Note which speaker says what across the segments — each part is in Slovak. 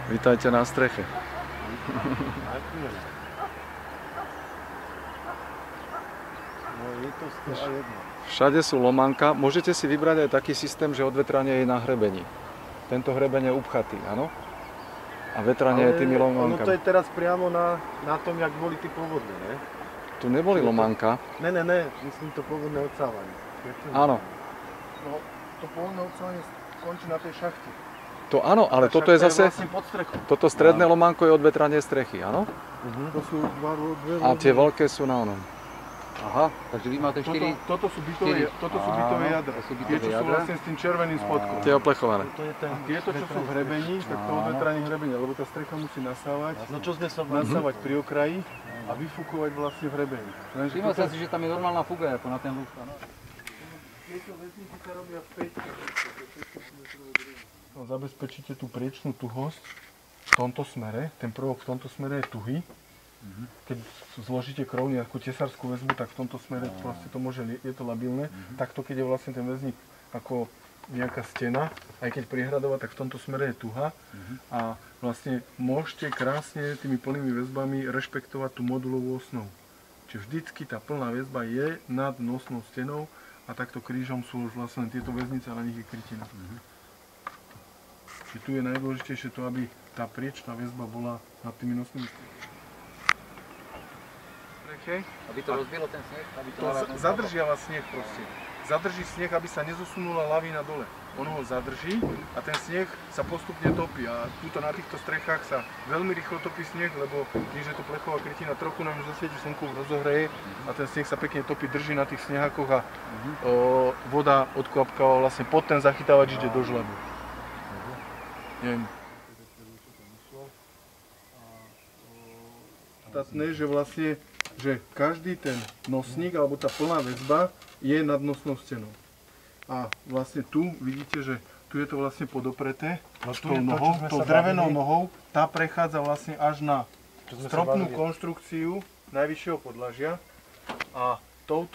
Speaker 1: Vítajte na streche. Všade sú lománka. Môžete si vybrať aj taký systém, že odvetranie je na hrebení. Tento hrebeň je upchatý, áno? A vetranie je tými lománkami.
Speaker 2: Ono to je teraz priamo na tom, jak boli tí povodne, ne?
Speaker 1: Tu neboli lománka.
Speaker 2: Ne, myslím to povodné odsávanie.
Speaker 1: Áno.
Speaker 2: No, to povodné odsávanie končí na tej šachte.
Speaker 1: To áno, ale toto je zase...
Speaker 2: Vlastne pod strechou.
Speaker 1: Toto stredné lománko je odvetranie strechy, áno?
Speaker 2: To sú dve...
Speaker 1: A tie veľké sú na onom.
Speaker 3: Aha, takže vy máte 4...
Speaker 2: Toto sú bytové jadra. Tie, čo sú vlastne s tým červeným spodkom.
Speaker 1: Tie oplechované.
Speaker 2: A tieto, čo sú v hrebení, tak to odvetranie hrebenia, lebo tá strecha musí nasávať. No čo sme sa nasávať pri okraji a vyfúkovať vlastne v hrebení.
Speaker 3: Všimol som si, že tam je normálna fuga, ako na ten lúk.
Speaker 2: Tieto väzníky sa robia v päťke. Zabezpečíte tú priečnú tuhosť v tomto smere. Ten prvok v tomto smere je tuhý. Keď zložíte krov nejakú tesárskú väzbu, tak v tomto smere vlastne to môže, je to labilné. Takto, keď je vlastne ten väzník ako nejaká stena, aj keď priehradová, tak v tomto smere je tuha. A vlastne môžete krásne tými plnými väzbami rešpektovať tú modulovú osnovu. Čiže vždycky tá plná väzba je nad nosnou stenou a takto krížom sú už vlastne tieto väznice a na nich je krytina. Čiže tu je najdôležitejšie to, aby tá priečná väzba bola nad tými nosnými stenami.
Speaker 3: Aby to rozbilo ten sneh?
Speaker 2: Zadržiava sneh proste. Zadrží sneh, aby sa nezosunula lavína dole. On ho zadrží a ten sneh sa postupne topí. A tuto na týchto strechách sa veľmi rýchlo topí sneh, lebo tým, že je to plechová krytina, trochu nám už zasvieti slnko, rozohreje a ten sneh sa pekne topí, drží na tých snehákoch a voda odklapkáva vlastne pod ten zachytávač ide do žlabu. Podstatné, že vlastne že každý ten nosník alebo tá plná väzba je nad nosnou stenou. A vlastne tu vidíte, že tu je to vlastne podopreté tou nohou, tou drevenou nohou, tá prechádza vlastne až na stropnú konštrukciu najvyššieho podlažia a tou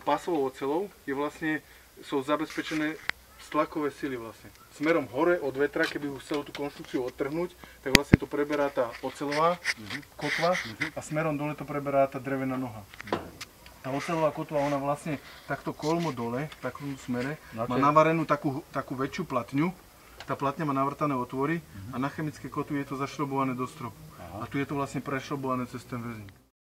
Speaker 2: pásovou oceľou je vlastne, sú zabezpečené tlakové sily vlastne. Smerom hore od vetra, keby ho chcel tú konštrukciu odtrhnúť, tak vlastne to preberá tá oceľová kotva a smerom dole to preberá tá drevená noha. Tá oceľová kotva, ona vlastne takto kolmo dole, v takom smere, má navarenú takú väčšiu platňu. Tá platňa má navrtané otvory a na chemické kotvy je to zašrobované do stropu. A tu je to vlastne prešrobované cez ten väzník.